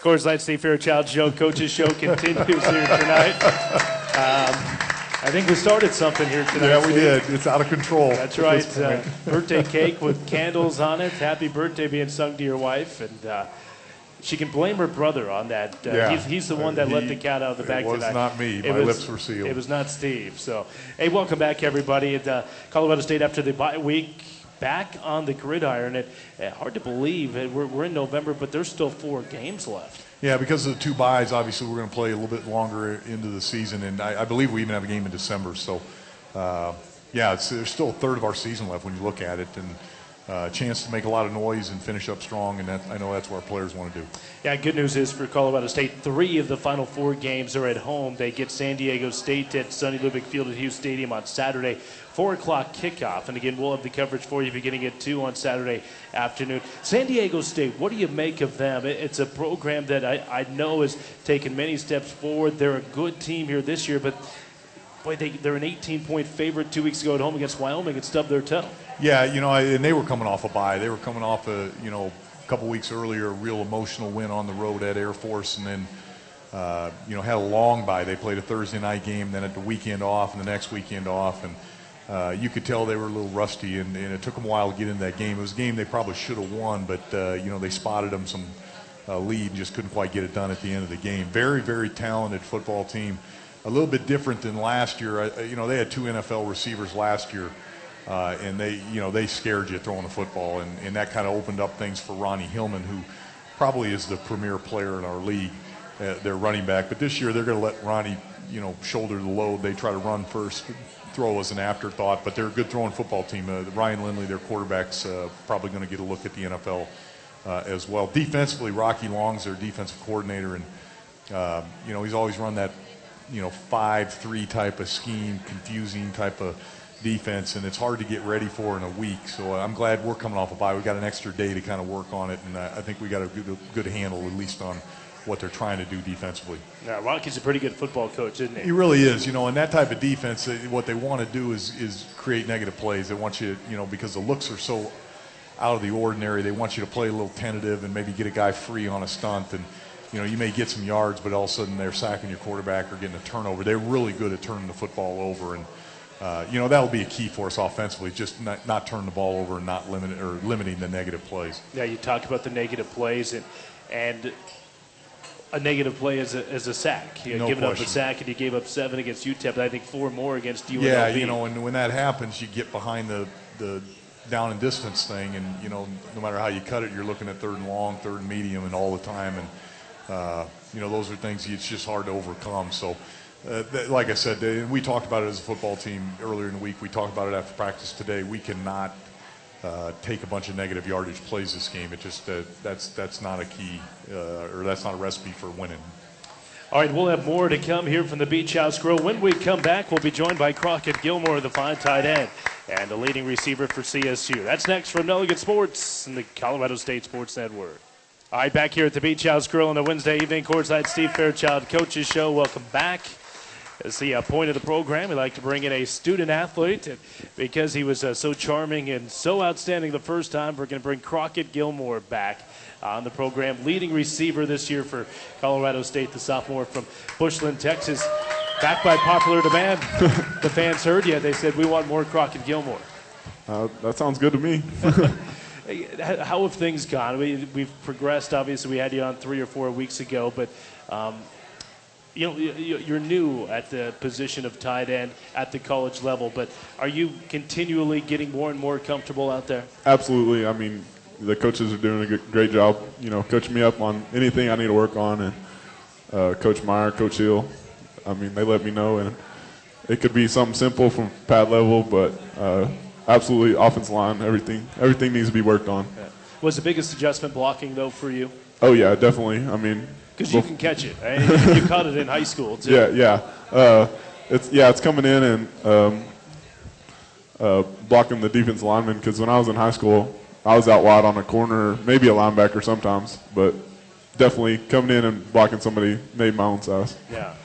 Coors Light Steve Fairchild Show, Coach's Show continues here tonight. I think we started something here tonight. Yeah, we did. It's out of control. That's right. Birthday cake with candles on it. Happy birthday being sung to your wife. And she can blame her brother on that. He's the one that let the cat out of the bag tonight. It was not me. My lips were sealed. It was not Steve. So, hey, welcome back, everybody. At Colorado State after the bye week. Back on the gridiron. Hard to believe. We're in November, but there's still 4 games left. Yeah, because of the 2 byes, obviously we're going to play a little bit longer into the season, and I believe we even have a game in December. So, there's still a third of our season left when you look at it, and a chance to make a lot of noise and finish up strong, and I know that's what our players want to do. Yeah, good news is for Colorado State, 3 of the final 4 games are at home. They get San Diego State at Sonny Lubick Field at Hughes Stadium on Saturday, 4 o'clock kickoff. And again, we'll have the coverage for you beginning at 2 on Saturday afternoon. San Diego State, what do you make of them? It's a program that I know has taken many steps forward. They're a good team here this year, but boy, they're an 18-point favorite 2 weeks ago at home against Wyoming and stubbed their toe. Yeah, and they were coming off a bye. They were coming off a couple weeks earlier, a real emotional win on the road at Air Force, and then had a long bye. They played a Thursday night game, then at the weekend off, and the next weekend off, and you could tell they were a little rusty, and it took them a while to get into that game. It was a game they probably should have won, but they spotted them some lead and just couldn't quite get it done at the end of the game. Very, very talented football team. A little bit different than last year. They had 2 NFL receivers last year. And they scared you throwing the football, and that kind of opened up things for Ronnie Hillman, who probably is the premier player in our league, their running back. But this year they're going to let Ronnie, shoulder the load. They try to run first, throw as an afterthought, but they're a good throwing football team. Ryan Lindley, their quarterback's probably going to get a look at the NFL as well. Defensively, Rocky Long's their defensive coordinator, and he's always run that 5-3 type of scheme, confusing type of defense, and it's hard to get ready for in a week. So I'm glad we're coming off a bye. We got an extra day to kind of work on it, and I think we got a good handle at least on what they're trying to do defensively. Yeah, Rocky's a pretty good football coach, isn't he? He really is. And that type of defense, what they want to do is create negative plays. They want you, because the looks are so out of the ordinary. They want you to play a little tentative and maybe get a guy free on a stunt, and you may get some yards, but all of a sudden they're sacking your quarterback or getting a turnover. They're really good at turning the football over, and that'll be a key for us offensively, just not turning the ball over and not limiting the negative plays. Yeah, you talked about the negative plays, and a negative play is a sack. Giving up a sack, and you gave up 7 against UTEP, and I think 4 more against UNLV. Yeah, and when that happens, you get behind the down and distance thing, and no matter how you cut it, you're looking at 3rd and long, 3rd and medium, and all the time, and those are things it's just hard to overcome. So. Like I said, we talked about it as a football team earlier in the week. We talked about it after practice today. We cannot take a bunch of negative yardage plays this game. It just that's not a key, or that's not a recipe for winning. All right, we'll have more to come here from the Beach House Grill. When we come back, we'll be joined by Crockett Gilmore, the fine tight end, and the leading receiver for CSU. That's next from Nelligan Sports and the Colorado State Sports Network. All right, back here at the Beach House Grill on a Wednesday evening. Coors Light Steve Fairchild, Coach's Show. Welcome back. It's the point of the program. We like to bring in a student athlete, and because he was so charming and so outstanding the first time, we're going to bring Crockett Gilmore back on the program. Leading receiver this year for Colorado State, the sophomore from Bushland, Texas. Back by popular demand. The fans heard you. They said, we want more Crockett Gilmore. That sounds good to me. How have things gone? We've progressed. Obviously, we had you on 3 or 4 weeks ago, but you're new at the position of tight end at the college level, but are you continually getting more and more comfortable out there? Absolutely. I mean, the coaches are doing a great job, coaching me up on anything I need to work on, and Coach Meyer, Coach Hill, they let me know, and it could be something simple from pad level, but absolutely offensive line, everything needs to be worked on. Yeah. Was the biggest adjustment blocking, though, for you? Oh, yeah, definitely. Because you can catch it. You caught it in high school, too. Yeah. It's coming in and blocking the defensive lineman, because when I was in high school, I was out wide on a corner, maybe a linebacker sometimes, but definitely coming in and blocking somebody made my own size. Yeah.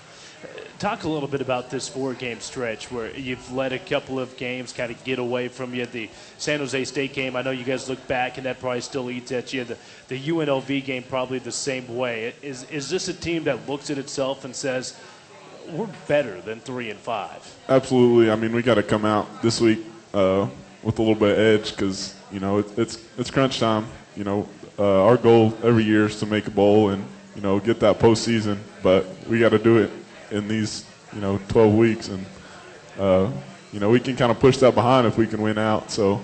Talk a little bit about this 4-game stretch where you've let a couple of games kind of get away from you. The San Jose State game, I know you guys look back and that probably still eats at you. The UNLV game probably the same way. Is this a team that looks at itself and says, we're better than 3-5? Absolutely. I mean, we got to come out this week with a little bit of edge because, you know, it's crunch time. You know, our goal every year is to make a bowl and, you know, get that postseason, but we got to do it in these, you know, 12 weeks. And, you know, we can kind of push that behind if we can win out. So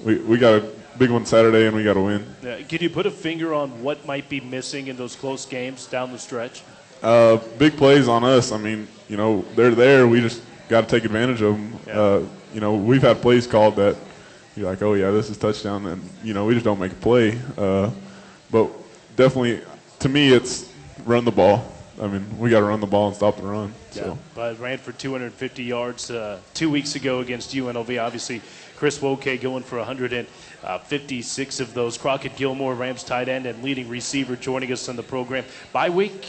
we got a big one Saturday and we got to win. Can you put a finger on what might be missing in those close games down the stretch? Big plays on us. I mean, you know, they're there. We just got to take advantage of them. Yeah. You know, we've had plays called that you're like, oh, yeah, this is touchdown. And, you know, we just don't make a play. But definitely, to me, it's run the ball. I mean, we got to run the ball and stop the run. Yeah. So. But ran for 250 yards 2 weeks ago against UNLV. Obviously, Chris Woke going for 156 of those. Crockett Gilmore, Rams tight end and leading receiver, joining us on the program. Bye week,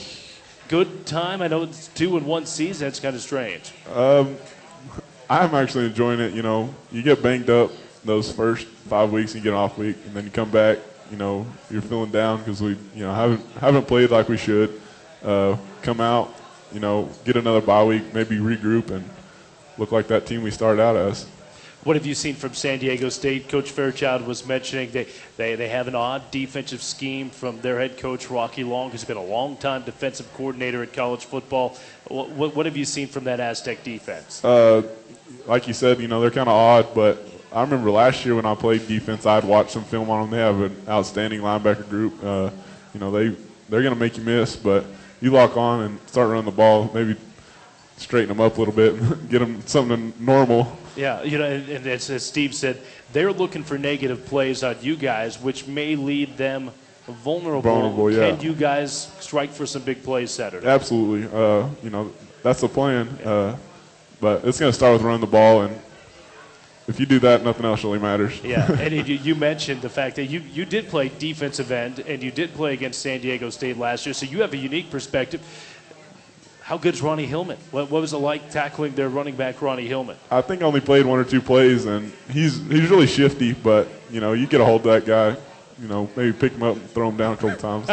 good time. I know it's 2 in 1 season. It's kind of strange. I'm actually enjoying it. You know, you get banged up those first 5 weeks and you get an off week, and then you come back. You know, you're feeling down because we, you know, haven't played like we should. Come out, you know, get another bye week, maybe regroup and look like that team we started out as. What have you seen from San Diego State? Coach Fairchild was mentioning they have an odd defensive scheme from their head coach, Rocky Long, who's been a long-time defensive coordinator at college football. What have you seen from that Aztec defense? Like you said, you know, they're kind of odd, but I remember last year when I played defense, I'd watch some film on them. They have an outstanding linebacker group. You know, they're going to make you miss, but you lock on and start running the ball, maybe straighten them up a little bit and get them something normal. Yeah, you know, and as Steve said, they're looking for negative plays on you guys, which may lead them vulnerable. Yeah. Can you guys strike for some big plays Saturday? Absolutely. You know, that's the plan. But it's going to start with running the ball, and if you do that, nothing else really matters. Yeah, and you mentioned the fact that you did play defensive end, and you did play against San Diego State last year, so you have a unique perspective. How good is Ronnie Hillman? What was it like tackling their running back, Ronnie Hillman? I think I only played 1 or 2 plays, and he's really shifty, but, you know, you get a hold of that guy, you know, maybe pick him up and throw him down a couple times.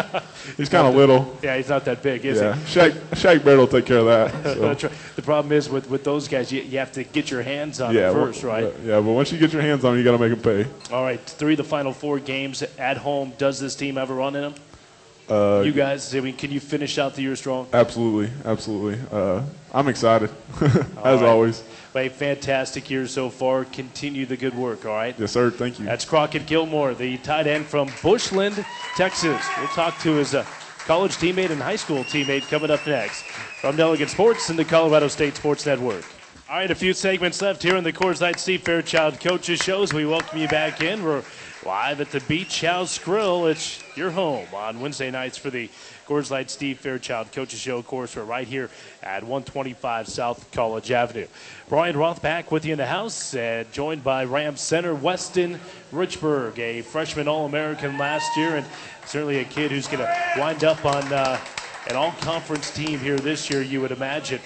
He's kind of little. Yeah, he's not that big, is he? Shaq Barrett will take care of that. So. That's right. The problem is with those guys, you have to get your hands on them first, right? Yeah, but once you get your hands on them, you got to make them pay. All right, 3 of the final 4 games at home. Does this team have a run in them? You guys, I mean, can you finish out the year strong? Absolutely. I'm excited, as always. A fantastic year so far. Continue the good work, all right? Yes, sir. Thank you. That's Crockett Gilmore, the tight end from Bushland, Texas. We'll talk to his college teammate and high school teammate coming up next. From Delegate Sports and the Colorado State Sports Network. All right, a few segments left here in the Coors Light Steve Fairchild Coaches Shows. We welcome you back in. We're live at the Beach House Grill. It's your home on Wednesday nights for the Coors Light Steve Fairchild Coaches Show. Of course, we're right here at 125 South College Avenue. Brian Roth back with you in the house, joined by Rams center Weston Richburg, a freshman All-American last year, and certainly a kid who's going to wind up on an all-conference team here this year, you would imagine.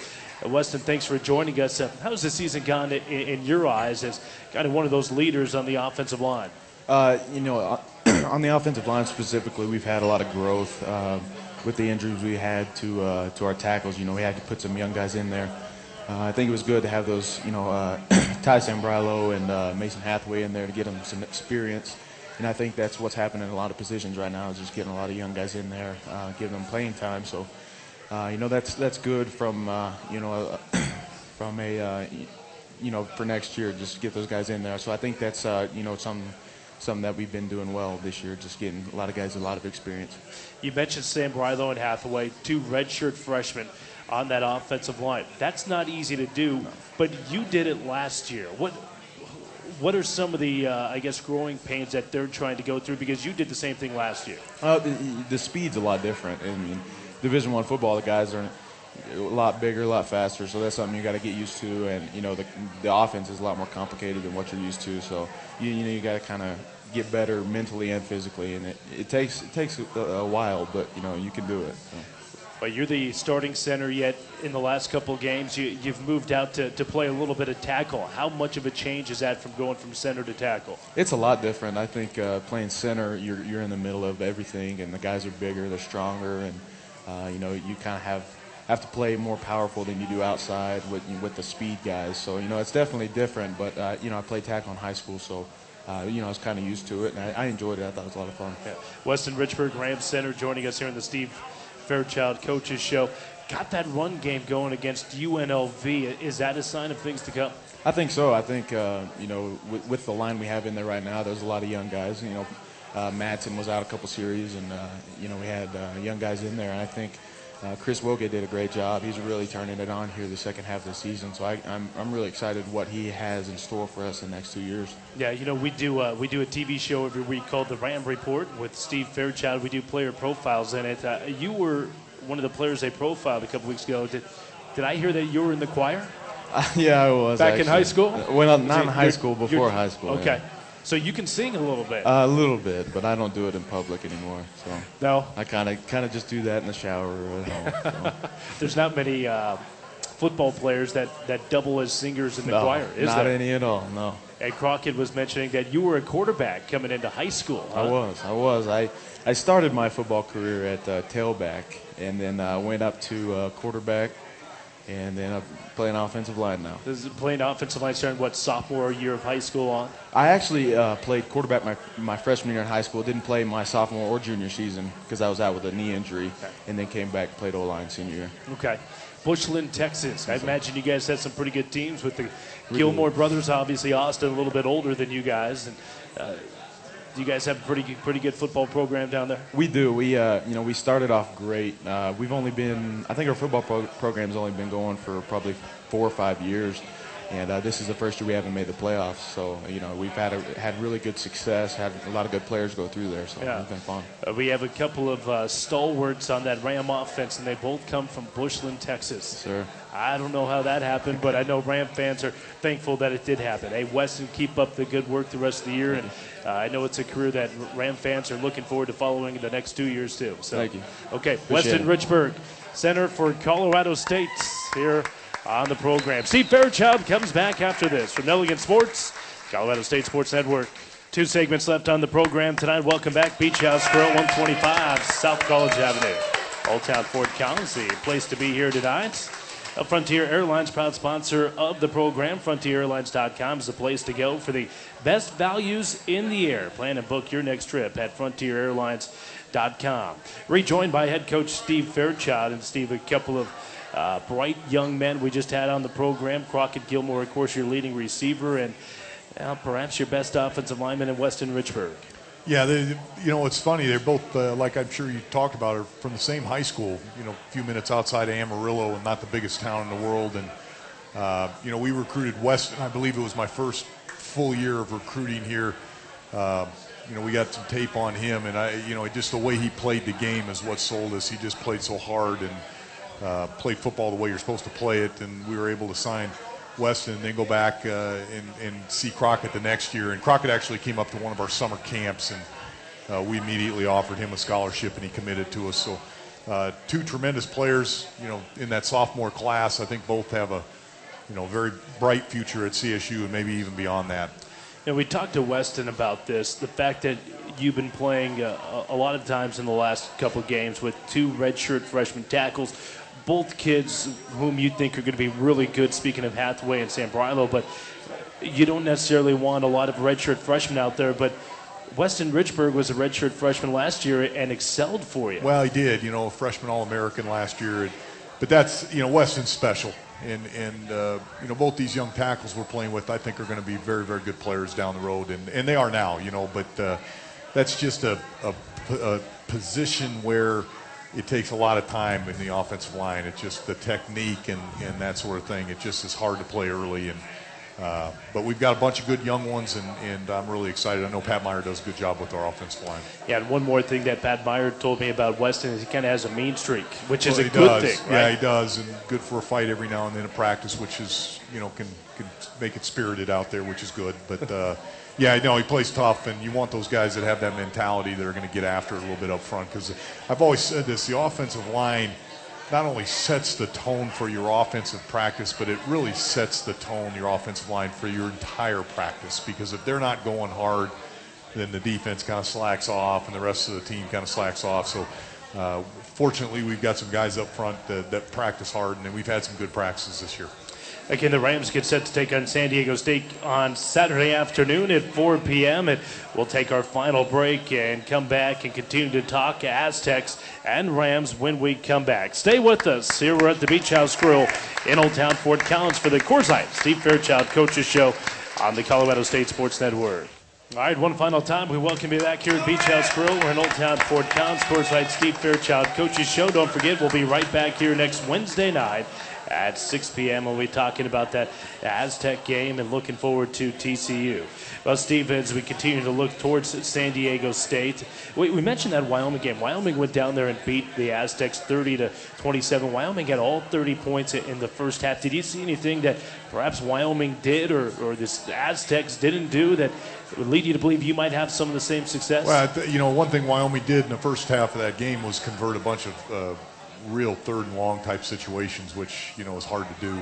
Weston, thanks for joining us. How's the season gone in your eyes as kind of one of those leaders on the offensive line? You know, on the offensive line specifically, we've had a lot of growth with the injuries we had to our tackles. You know, we had to put some young guys in there. I think it was good to have those, you know, Ty Sambrilo and Mason Hathaway in there to get them some experience. And I think that's what's happening in a lot of positions right now is just getting a lot of young guys in there, giving them playing time. So, you know, that's good from, you know, from a, you know, for next year, just get those guys in there. So I think that's, you know, something that we've been doing well this year, just getting a lot of guys a lot of experience. You mentioned Sambrilo and Hathaway, 2 redshirt freshmen on that offensive line. That's not easy to do, but you did it last year. What are some of the, I guess, growing pains that they're trying to go through? Because you did the same thing last year. The speed's a lot different. I mean, Division I football, the guys are a lot bigger, a lot faster, so that's something you got to get used to. And, you know, the offense is a lot more complicated than what you're used to, so, you know, you got to kind of get better mentally and physically, and it takes a while, but, you know, you can do it. So. But you're the starting center, yet in the last couple of games, you've moved out to play a little bit of tackle. How much of a change is that from going from center to tackle? It's a lot different. I think playing center, you're in the middle of everything, and the guys are bigger, they're stronger, and you kind of have to play more powerful than you do outside with the speed guys. So it's definitely different. But I played tackle in high school, so I was kind of used to it, and I enjoyed it. I thought it was a lot of fun. Yeah. Weston Richburg, Rams center, joining us here in the Steve Fairchild Coaches Show. Got that run game going against UNLV. Is that a sign of things to come? I think so. I think, with the line we have in there right now, there's a lot of young guys. Madsen was out a couple series, and, we had young guys in there. And I think Chris Wilgate did a great job. He's really turning it on here the second half of the season. So I'm really excited what he has in store for us in the next 2 years. Yeah, we do a TV show every week called The Ram Report with Steve Fairchild. We do player profiles in it. You were one of the players they profiled a couple weeks ago. Did I hear that you were in the choir? Yeah, I was. Back in high school? Well, not in high school, before high school. Okay. Yeah. So you can sing a little bit. A little bit, but I don't do it in public anymore. So no, I kind of just do that in the shower or at home. So. There's not many football players that double as singers in the choir, is not there? any at all. No. And Crockett was mentioning that you were a quarterback coming into high school. Huh? I was. I started my football career at tailback, and then I went up to quarterback, and then I'm playing offensive line now. This is playing offensive line starting, what, sophomore year of high school on? I actually played quarterback my freshman year in high school. Didn't play my sophomore or junior season because I was out with a knee injury, and then came back and played O-line senior year. Okay. Bushland, Texas. I imagine you guys had some pretty good teams with the Gilmore brothers. Obviously, Austin a little bit older than you guys. And do you guys have a pretty good football program down there? We do. We started off great. We've only been, I think our football program's only been going for probably 4 or 5 years, and this is the first year we haven't made the playoffs. So we've had really good success. Had a lot of good players go through there. So it's been fun. We have a couple of stalwarts on that Ram offense, and they both come from Bushland, Texas. Sir. I don't know how that happened, but I know Ram fans are thankful that it did happen. Hey, Weston, keep up the good work the rest of the year, and I know it's a career that Ram fans are looking forward to following in the next 2 years too. So, thank you. Okay, Weston Richburg, center for Colorado State here on the program. Steve Fairchild comes back after this from Nelligan Sports, Colorado State Sports Network. 2 segments left on the program tonight. Welcome back, Beach House Grill, 125 South College Avenue. Old Town Fort Collins, the place to be here tonight. Frontier Airlines, proud sponsor of the program. FrontierAirlines.com is the place to go for the best values in the air. Plan and book your next trip at FrontierAirlines.com. Rejoined by head coach Steve Fairchild. And Steve, a couple of bright young men we just had on the program. Crockett Gilmore, of course, your leading receiver, and perhaps your best offensive lineman in Weston Richburg. Yeah, it's funny. They're both, like I'm sure you talked about, are from the same high school, a few minutes outside of Amarillo, and not the biggest town in the world. And, we recruited Weston. I believe it was my first full year of recruiting here. We got some tape on him, and just the way he played the game is what sold us. He just played so hard and played football the way you're supposed to play it, and we were able to sign Weston, and then go back and see Crockett the next year. And Crockett actually came up to one of our summer camps, and we immediately offered him a scholarship, and he committed to us. So 2 tremendous players, in that sophomore class. I think both have a, very bright future at CSU and maybe even beyond that. And we talked to Weston about this, the fact that you've been playing a lot of times in the last couple of games with 2 redshirt freshman tackles, both kids whom you think are going to be really good, speaking of Hathaway and Sambrilo, but you don't necessarily want a lot of redshirt freshmen out there. But Weston Richburg was a redshirt freshman last year and excelled for you. Well, he did, a freshman All-American last year. But that's, Weston's special. And both these young tackles we're playing with, I think, are going to be very, very good players down the road. And they are now, but that's just a position where it takes a lot of time in the offensive line. It's just the technique and that sort of thing. It just is hard to play early. But we've got a bunch of good young ones, and I'm really excited. I know Pat Meyer does a good job with our offensive line. Yeah, and one more thing that Pat Meyer told me about Weston is he kind of has a mean streak, which is a good thing, right? Yeah, he does, and good for a fight every now and then in practice, which is, can make it spirited out there, which is good. But, yeah, he plays tough, and you want those guys that have that mentality that are going to get after it a little bit up front. Because I've always said this, the offensive line not only sets the tone for your offensive practice, but it really sets the tone, your offensive line, for your entire practice. Because if they're not going hard, then the defense kind of slacks off and the rest of the team kind of slacks off. So fortunately, we've got some guys up front that practice hard, and we've had some good practices this year. Again, the Rams get set to take on San Diego State on Saturday afternoon at 4 p.m. And we'll take our final break and come back and continue to talk Aztecs and Rams when we come back. Stay with us. Here we're at the Beach House Grill in Old Town Fort Collins for the Coors Light Steve Fairchild Coaches Show on the Colorado State Sports Network. All right, one final time, we welcome you back here at Beach House Grill. We're in Old Town Fort Collins, Coors Light Steve Fairchild Coaches Show. Don't forget, we'll be right back here next Wednesday night at 6 p.m. We'll be talking about that Aztec game and looking forward to TCU. Well, Steve, as we continue to look towards San Diego State, we mentioned that Wyoming game. Wyoming went down there and beat the Aztecs 30-27. Wyoming had all 30 points in the first half. Did you see anything that perhaps Wyoming did or this Aztecs didn't do that would lead you to believe you might have some of the same success? Well, one thing Wyoming did in the first half of that game was convert a bunch of real third and long type situations, which is hard to do.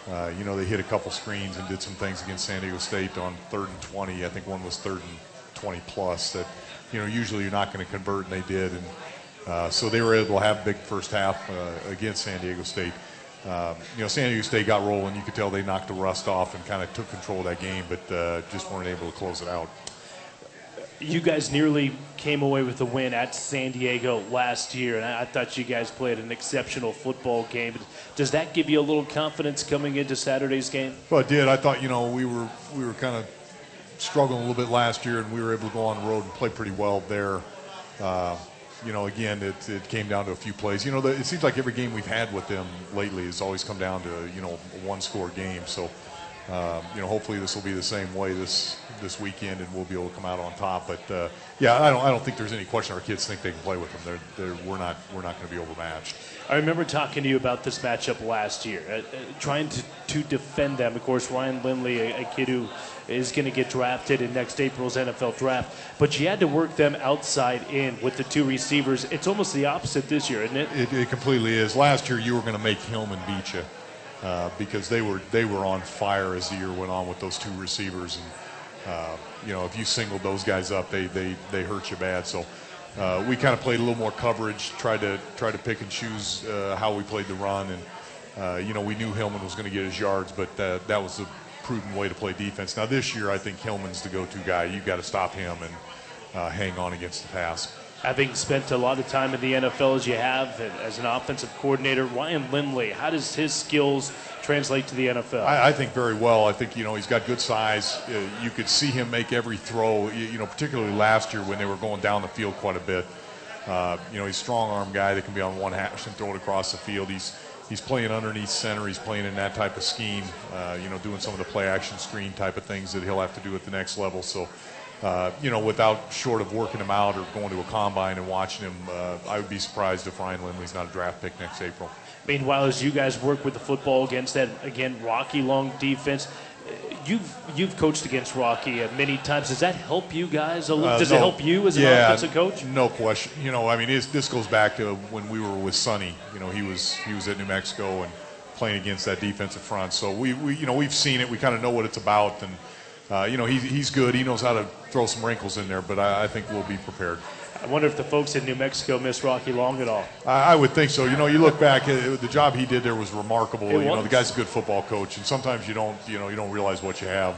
And they hit a couple screens and did some things against San Diego State on 3rd and 20. I think one was 3rd and 20 plus that usually you're not going to convert, and they did. And so they were able to have a big first half against San Diego State. San Diego State got rolling. You could tell they knocked the rust off and kind of took control of that game, but just weren't able to close it out. You guys nearly came away with a win at San Diego last year, and I thought you guys played an exceptional football game. Does that give you a little confidence coming into Saturday's game? Well, it did. I thought, we were kind of struggling a little bit last year, and we were able to go on the road and play pretty well there. Again, it came down to a few plays. It seems like every game we've had with them lately has always come down to, a one-score game. So, hopefully this will be the same way this weekend, and we'll be able to come out on top. But I don't think there's any question our kids think they can play with them. We're not going to be overmatched. I remember talking to you about this matchup last year, trying to defend them. Of course, Ryan Lindley, a kid who is going to get drafted in next April's NFL draft, but you had to work them outside in with the two receivers. It's almost the opposite this year, isn't it? It completely is. Last year you were going to make Hillman beat you because they were on fire as the year went on with those two receivers, and if you singled those guys up, they hurt you bad. So we kind of played a little more coverage, tried to pick and choose how we played the run, and we knew Hillman was going to get his yards, but that was the prudent way to play defense. Now this year, I think Hillman's the go-to guy. You've got to stop him and hang on against the pass. Having spent a lot of time in the NFL as you have as an offensive coordinator, Ryan Lindley, how does his skills translate to the NFL? I think very well. I think, he's got good size. You could see him make every throw, particularly last year when they were going down the field quite a bit. He's a strong arm guy that can be on one hash and throw it across the field. He's playing underneath center. He's playing in that type of scheme, doing some of the play action screen type of things that he'll have to do at the next level. So, without short of working him out or going to a combine and watching him, I would be surprised if Ryan Lindley's not a draft pick next April. Meanwhile, as you guys work with the football against that, again, Rocky Long defense, you've coached against Rocky many times. Does that help you guys? Does it help you as an offensive coach? No question. This goes back to when we were with Sonny. He was at New Mexico and playing against that defensive front. So we've seen it. We kind of know what it's about, and he's good. He knows how to throw some wrinkles in there, but I think we'll be prepared. I wonder if the folks in New Mexico miss Rocky Long at all. I would think so. You look back, the job he did there was remarkable. The guy's a good football coach, and sometimes you don't realize what you have.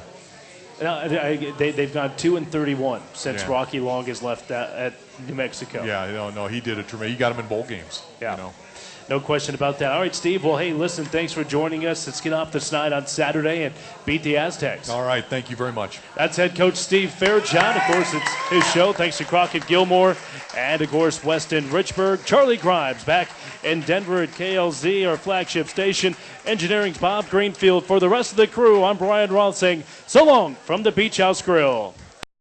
Now, they've gone 2-31 since Rocky Long has left at New Mexico. Yeah, no, he did a tremendous. He got him in bowl games. Yeah. No question about that. All right, Steve. Well, hey, listen, thanks for joining us. Let's get off this night on Saturday and beat the Aztecs. All right, thank you very much. That's head coach Steve Fairchild. Of course, it's his show. Thanks to Crockett Gilmore and, of course, Weston Richburg. Charlie Grimes back in Denver at KLZ, our flagship station. Engineering's Bob Greenfield. For the rest of the crew, I'm Brian Roth saying so long from the Beach House Grill.